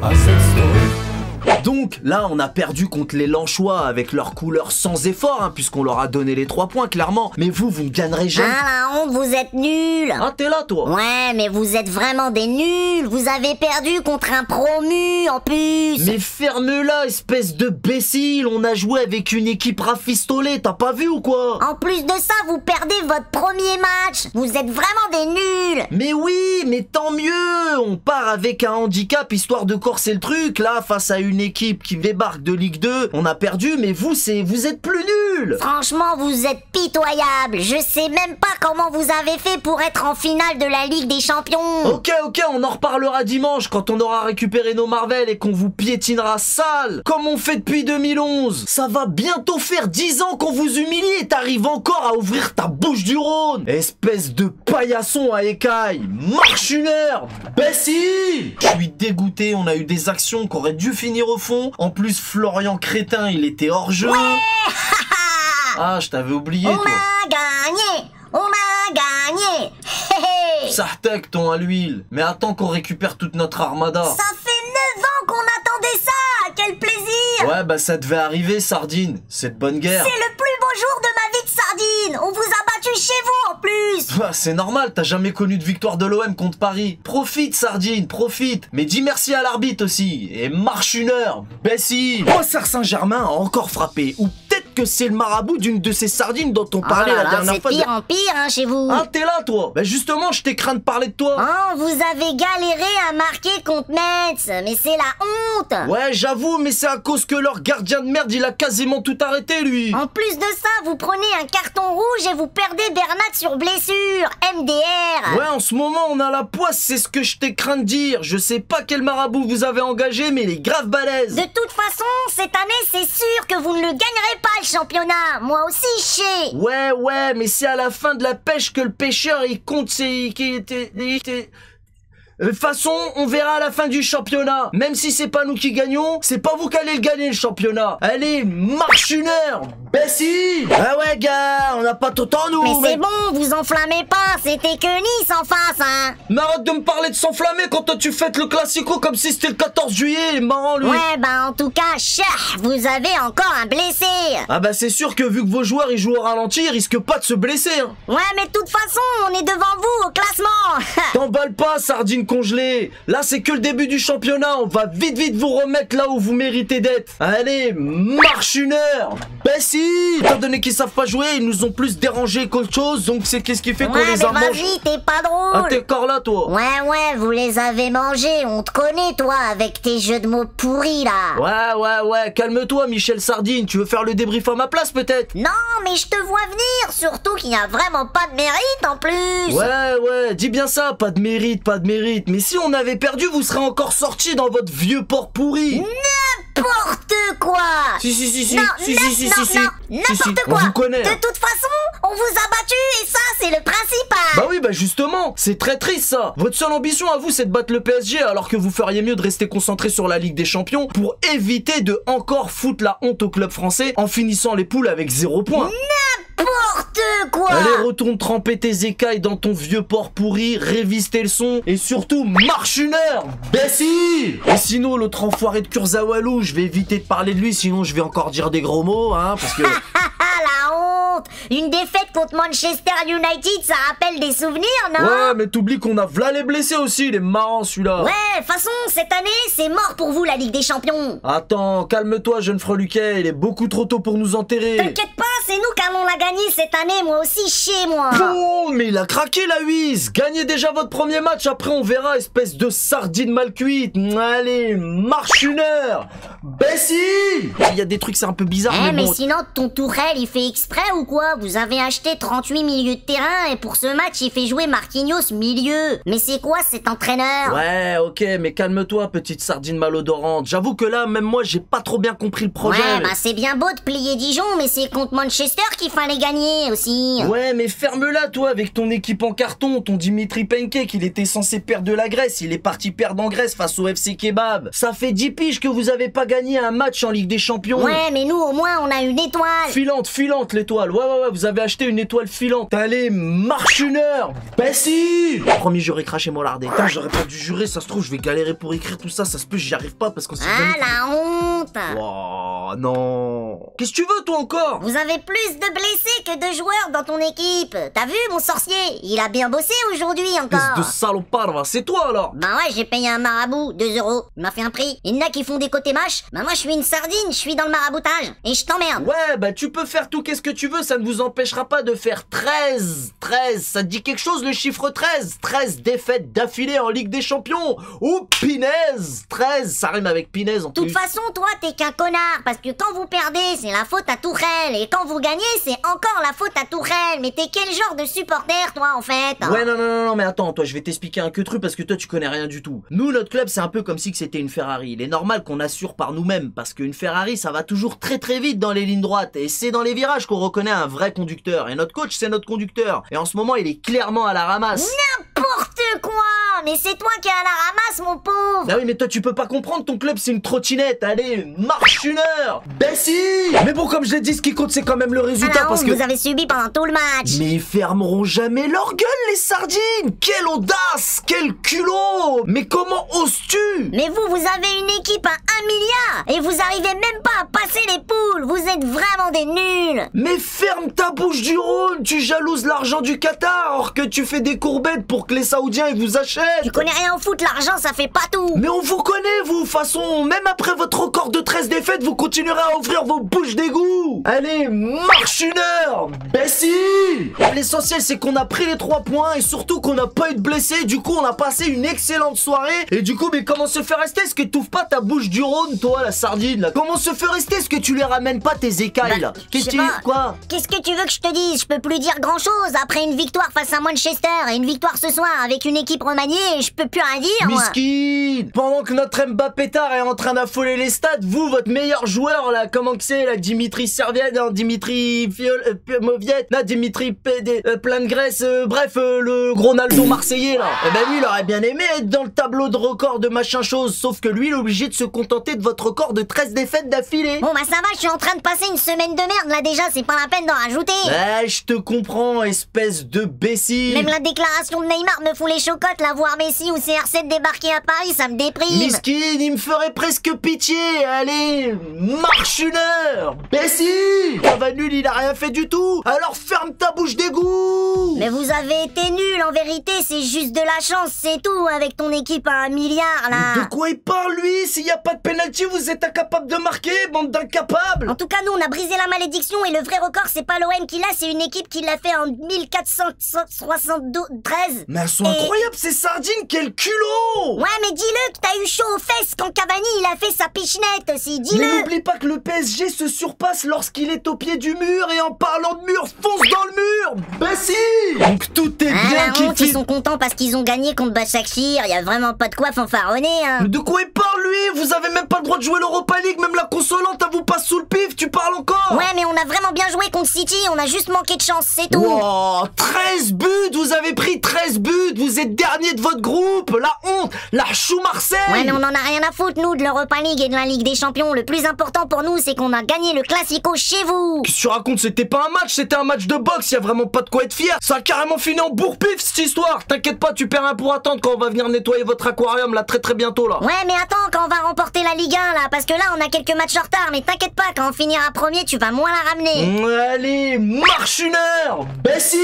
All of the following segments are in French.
à cette story. Donc là on a perdu contre les Lenchois avec leur couleur sans effort hein, puisqu'on leur a donné les 3 points clairement. Mais vous ne gagnerez jamais. Ah la honte, vous êtes nuls. Ah t'es là toi. Ouais mais vous êtes vraiment des nuls. Vous avez perdu contre un promu en plus. Mais ferme-la espèce de bécile. On a joué avec une équipe rafistolée, t'as pas vu ou quoi? En plus de ça vous perdez votre premier match. Vous êtes vraiment des nuls. Mais oui, mais tant mieux. On part avec un handicap histoire de corser le truc. Là face à une équipe qui débarque de Ligue 2, on a perdu, mais vous êtes plus nuls. Franchement, vous êtes pitoyables. Je sais même pas comment vous avez fait pour être en finale de la Ligue des Champions. Ok, on en reparlera dimanche quand on aura récupéré nos Marvel et qu'on vous piétinera sale, comme on fait depuis 2011. Ça va bientôt faire 10 ans qu'on vous humilie et t'arrives encore à ouvrir ta bouche du Rhône. Espèce de paillasson à écailles, marche une heure, imbécile. Je suis dégoûté, on a eu des actions qui auraient dû finir au fond. En plus, Florian Crétin, il était hors jeu. Ouais. Ah, je t'avais oublié, On toi. a gagné. On a gagné. Sartek, ton à l'huile. Mais attends qu'on récupère toute notre armada. Ça fait 9 ans qu'on attendait ça. Quel plaisir. Ouais, bah ça devait arriver, Sardine. C'est de bonne guerre. C'est le plus beau jour de ma vie de sardine. On vous a battu chez vous en plus. Bah, c'est normal, t'as jamais connu de victoire de l'OM contre Paris. Profite, Sardine, profite. Mais dis merci à l'arbitre aussi. Et marche une heure, imbécile. Auxerre Saint-Germain a encore frappé. Ou peut-être que c'est le marabout d'une de ces sardines dont on parlait la dernière fois. C'est pire en pire hein, chez vous. Ah, t'es là, toi. Bah justement, je t'ai craint de parler de toi. Oh, vous avez galéré à marquer contre Metz. Mais c'est la honte. Ouais, j'avoue, mais c'est à cause que leur gardien de merde, il a quasiment tout arrêté, lui. En plus de ça, vous prenez un carton rouge et vous perdez Bernat sur blessure. MDR. Ouais, en ce moment, on a la poisse, c'est ce que je t'ai craint de dire. Je sais pas quel marabout vous avez engagé, mais il est grave balèze. De toute façon, cette année, c'est sûr que vous ne le gagnerez pas, le championnat. Moi aussi, je sais. Ouais, mais c'est à la fin de la pêche que le pêcheur, il compte ses... De toute façon, on verra à la fin du championnat. Même si c'est pas nous qui gagnons, c'est pas vous qui allez le gagner, le championnat. Allez, marche une heure, imbécile. Ah ouais, gars, on n'a pas tout temps, nous. Mais c'est bon, vous enflammez pas. C'était que Nice en face, hein. Mais arrête de me parler de s'enflammer quand toi tu fêtes le Classico comme si c'était le 14 juillet. Il est marrant, lui. Ouais, bah en tout cas, vous avez encore un blessé. Ah bah c'est sûr que vu que vos joueurs ils jouent au ralenti, ils risquent pas de se blesser, hein. Ouais, mais de toute façon, on est devant vous au classement. T'emballes pas, sardine congelée. Là c'est que le début du championnat. On va vite vous remettre là où vous méritez d'être. Allez, marche une heure, imbécile. Étant donné qu'ils savent pas jouer, ils nous ont plus dérangé qu'autre chose. Donc c'est qu'est-ce qui fait qu'on les a mangés. Vas-y, t'es pas drôle. Ah t'es encore là, toi. Ouais, vous les avez mangés. On te connaît, toi, avec tes jeux de mots pourris, là. Ouais, calme-toi, Michel Sardine. Tu veux faire le débrief à ma place, peut-être? Non, mais je te vois venir. Surtout qu'il n'y a vraiment pas de mérite, en plus. Ouais, dis bien ça. Pas de mérite. Mais si on avait perdu, vous serez encore sortis dans votre vieux port pourri. N'importe quoi. Si. Non, n'importe quoi. On vous connaît. De toute façon, on vous a battu et ça, c'est le principal. Bah oui, bah justement, c'est très triste ça. Votre seule ambition à vous, c'est de battre le PSG, alors que vous feriez mieux de rester concentré sur la Ligue des Champions pour éviter de encore foutre la honte au club français en finissant les poules avec 0 points. N'importe quoi. Allez, retourne tremper tes écailles dans ton vieux port pourri, révise tes leçons et surtout marche une heure, imbécile. Et sinon, l'autre enfoiré de Kurzawa, je vais éviter de parler de lui, sinon je vais encore dire des gros mots, hein, parce que... La honte. Une défaite contre Manchester United, ça rappelle des souvenirs, non? Ouais, mais t'oublies qu'on a v'là les blessés aussi, il est marrant celui-là. Ouais, de toute façon, cette année, c'est mort pour vous, la Ligue des Champions. Attends, calme-toi, jeune freluquet, il est beaucoup trop tôt pour nous enterrer. T'inquiète pas, c'est nous qui allons la gagner cette année, moi aussi, chez moi. Oh, mais il a craqué la huisse. Gagnez déjà votre premier match, après on verra, espèce de sardine mal cuite. Allez, marche une heure, imbécile. Il y a des trucs, c'est un peu bizarre, mais bon... sinon, ton Tourelle, il fait exprès ou quoi? Vous avez acheté 38 milieux de terrain et pour ce match, il fait jouer Marquinhos milieu. Mais c'est quoi cet entraîneur? Ouais, ok, mais calme-toi, petite sardine malodorante. J'avoue que là, même moi, j'ai pas trop bien compris le projet. Ouais, bah c'est bien beau de plier Dijon, mais c'est contre Manchester Manchester qu'il fallait gagner aussi. Ouais, mais ferme-la, toi, avec ton équipe en carton. Ton Dimitri Pancake, il était censé perdre de la Grèce. Il est parti perdre en Grèce face au FC Kebab. Ça fait 10 piges que vous avez pas gagné un match en Ligue des Champions. Ouais, mais nous, au moins, on a une étoile. Filante, l'étoile. Ouais, vous avez acheté une étoile filante. Allez, marche une heure. Bessie. Premier juré craché mollardé. Putain, j'aurais pas dû jurer, ça se trouve, je vais galérer pour écrire tout ça. Ça se peut, j'y arrive pas parce qu'on s'est Ah, la honte. Oh, non. Qu'est-ce que tu veux, toi, encore? Vous avez plus de blessés que de joueurs dans ton équipe. T'as vu, mon sorcier? Il a bien bossé aujourd'hui encore. Espèce de salopard, va. C'est toi, alors. Bah ouais, j'ai payé un marabout, 2 €. Il m'a fait un prix. Il y en a qui font des côtés mâches. Bah moi, je suis une sardine, je suis dans le maraboutage. Et je t'emmerde. Ouais, bah tu peux faire tout qu'est-ce que tu veux, ça ne vous empêchera pas de faire 13. 13, ça te dit quelque chose, le chiffre 13? 13 défaites d'affilée en Ligue des Champions. Ou Pinaise. 13, ça rime avec Pinaise en De plus. toute façon, toi, t'es qu'un connard. Parce que quand vous perdez, c'est la faute à Tourelle. Et quand vous gagnez, c'est encore la faute à Tourelle. Mais t'es quel genre de supporter, toi, en fait? Ouais, non, mais attends, toi, je vais t'expliquer un que truc parce que toi, tu connais rien du tout. Nous, notre club, c'est un peu comme si que c'était une Ferrari. Il est normal qu'on assure par nous-mêmes parce qu'une Ferrari, ça va toujours très très vite dans les lignes droites. Et c'est dans les virages qu'on reconnaît un vrai conducteur. Et notre coach, c'est notre conducteur. Et en ce moment, il est clairement à la ramasse. N'importe quoi! Mais c'est toi qui es à la ramasse, mon pauvre! Ah oui, mais toi, tu peux pas comprendre, ton club, c'est une trottinette. Allez, marche une heure! Bessie! Mais bon, comme je l'ai dit, ce qui compte, c'est quand même le résultat Alors, parce que... vous avez subi pendant tout le match! Mais ils fermeront jamais leur gueule, les sardines! Quelle audace! Quel culot! Mais comment oses-tu? Mais vous avez une équipe à 1 milliard! Et vous arrivez même pas à passer les poules! Vous êtes vraiment des nuls! Mais ferme ta bouche du Rhône! Tu jalouses l'argent du Qatar alors que tu fais des courbettes pour que les Saoudiens ils vous achètent! Tu connais rien au foot, l'argent ça fait pas tout! Mais on vous connaît, vous! De toute façon, même après votre record de 13 défaites, vous continuerez à ouvrir vos bouches d'égout! Allez, marche une heure! Bessie! L'essentiel, c'est qu'on a pris les 3 points et surtout qu'on n'a pas eu de blessés. Du coup, on a passé une excellente soirée. Et du coup, mais comment se fait rester? Est-ce que t'ouvres pas ta bouche du Rhône, toi, la sardine, là? Comment se fait rester? Est-ce que tu les ramènes pas tes écailles, là? Qu'est-ce que tu... Quoi? Qu'est-ce que tu veux que je te dise? Je peux plus dire grand chose après une victoire face à Manchester et une victoire ce soir avec une équipe remaniée, je peux plus rien dire, moi! Miskin! Pendant que notre Mbappé tard est en train d'affoler les stades, vous, votre meilleur joueur, là, comment que c'est, là, Dimitri Serviette, non, Dimitri Mauviette, là, Dimitri plein de graisse, bref, le gros Naldo marseillais, là. Eh ben lui, il aurait bien aimé être dans le tableau de record de machin chose, sauf que lui, il est obligé de se contenter de votre record de 13 défaites d'affilée. Bon bah ça va, je suis en train de passer une semaine de merde là déjà, c'est pas la peine d'en rajouter. Ouais, je te comprends, espèce de bécile. Même la déclaration de Neymar me fout les chocottes, là, voir Messi ou CR7 débarquer à Paris, ça me déprime. Miskin, il me ferait presque pitié. Allez, marche une heure. Bessie, ça va nul, il a rien fait du tout. Alors ferme ta bouche d'égout. Mais vous avez été nuls, en vérité, c'est juste de la chance, c'est tout, avec ton équipe à 1 milliard, là. De quoi il parle, lui? S'il n'y a pas de penalty, vous êtes incapable de marquer, bande d'incapables. En tout cas, nous, on a brisé la malédiction et le vrai record, c'est pas l'OM qui l'a, c'est une équipe qui l'a fait en 1473. Mais elles sont incroyables, ces sardines, quel culot. Ouais, mais dis-le que t'as eu chaud aux fesses quand Cavani, il a fait sa pichenette aussi, dis-le. Mais n'oublie pas que le PSG se surpasse lorsqu'il est au pied du mur, et en parlant de mur, fonce dans le mur. Bessie. Donc tout est bien qui ils sont contents parce qu'ils ont gagné contre Başakşehir, y a vraiment pas de quoi fanfaronner, hein. Mais de quoi il parle, lui? Vous avez même pas le droit de jouer l'Europa League, même la consolante, elle vous passe sous le pif, tu parles encore? Ouais, mais on a vraiment bien joué contre City, on a juste manqué de chance, c'est tout. Wow, 13 buts, vous avez pris 13 buts, vous êtes dernier de votre groupe, la honte, la chou Marseille. Ouais, mais on en a rien à foutre, nous, de l'Europa League et de la Ligue des Champions. Le plus important pour nous, c'est qu'on a gagné le Classico chez vous. Qu'est-ce que tu racontes? C'était pas un match, c'était un match de boxe, y a vraiment pas de quoi être fier. Ça a carrément fini en bourre-pif, cette histoire. T'inquiète pas, tu perds un pour attendre quand on va venir nettoyer votre aquarium, là, très bientôt, là. Ouais, mais attends, quand on va remporter la Ligue 1, là, parce que là, on a quelques matchs en retard, mais t'inquiète pas, quand on finira premier, tu vas moins la ramener. Allez, marche une heure. Bessie.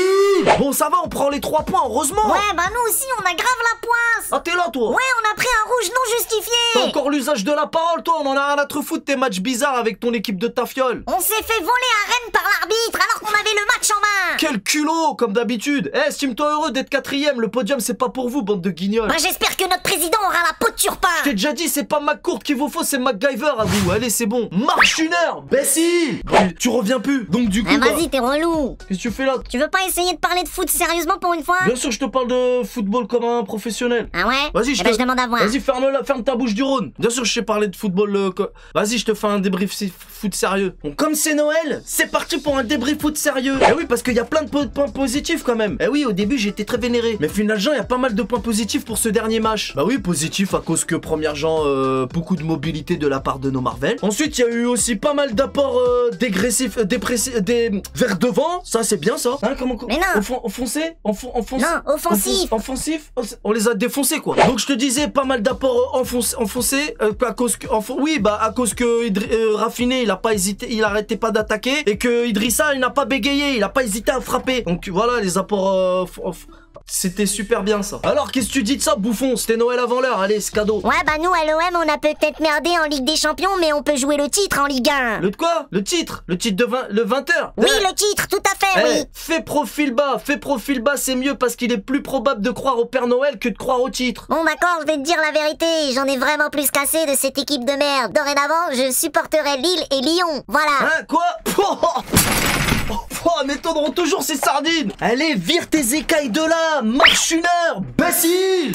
Bon, ça va, on prend les 3 points, heureusement. Ouais, bah nous aussi, on a grave la poisse. Ah, t'es là, toi? Ouais, on a pris un rouge non justifié. T'as encore l'usage de la parole, toi? On en a rien à te foutre tes matchs bizarres avec ton équipe de ta fiole. On s'est fait voler à Rennes par l'arbitre, alors qu'on a avez le match en main. Quel culot, comme d'habitude. Eh, estime-toi heureux d'être 4ème. Le podium, c'est pas pour vous, bande de guignols. Bah, j'espère que notre président aura la peau de turpin. Je t'ai déjà dit, c'est pas McCourt qu'il vous faut, c'est MacGyver à vous. Allez, c'est bon. Marche une heure, imbécile. Tu reviens plus. Donc, du coup. Vas-y, t'es relou. Qu'est-ce que tu fais là? Tu veux pas essayer de parler de foot sérieusement pour une fois? Bien sûr, je te parle de football comme un professionnel. Ah ouais? Vas-y, je demande à voir. Vas-y, ferme ta bouche du Rhône. Bien sûr, je sais parler de football. Vas-y, je te fais un débrief foot sérieux. Bon, comme c'est Noël, c'est parti pour un débrief foot sérieux. Eh oui, parce qu'il y a plein de points positifs quand même. Eh oui, au début, j'étais très vénéré. Mais finalement, il y a pas mal de points positifs pour ce dernier match. Bah oui, positif à cause que, première gens, beaucoup de mobilité de la part de nos Marvel. Ensuite, il y a eu aussi pas mal d'apports dégressifs, vers devant. Ça, c'est bien, ça. Hein, comment? Mais non. Offensé? Non, offensif. Offensif? On les a défoncés, quoi. Donc, je te disais, pas mal d'apports enfoncés, à cause que... à cause que Raffiné, il a pas hésité, il arrêtait pas d'attaquer, et que Idrissa, il n'a pas bégayé, il a pas hésité à frapper. Donc, voilà, les apports... C'était super bien ça. Alors qu'est-ce que tu dis de ça, bouffon? C'était Noël avant l'heure, allez, c'est cadeau. Ouais, bah nous à l'OM on a peut-être merdé en Ligue des Champions, mais on peut jouer le titre en Ligue 1. Le quoi? Le titre de le 20h. Oui, le titre, tout à fait, oui. Fais profil bas, c'est mieux parce qu'il est plus probable de croire au Père Noël que de croire au titre. Bon d'accord, je vais te dire la vérité, j'en ai vraiment plus cassé de cette équipe de merde. Dorénavant, je supporterai Lille et Lyon, voilà. Hein, quoi? Mais t'en toujours ces sardines. Allez, vire tes écailles de là, marche une heure, imbécile.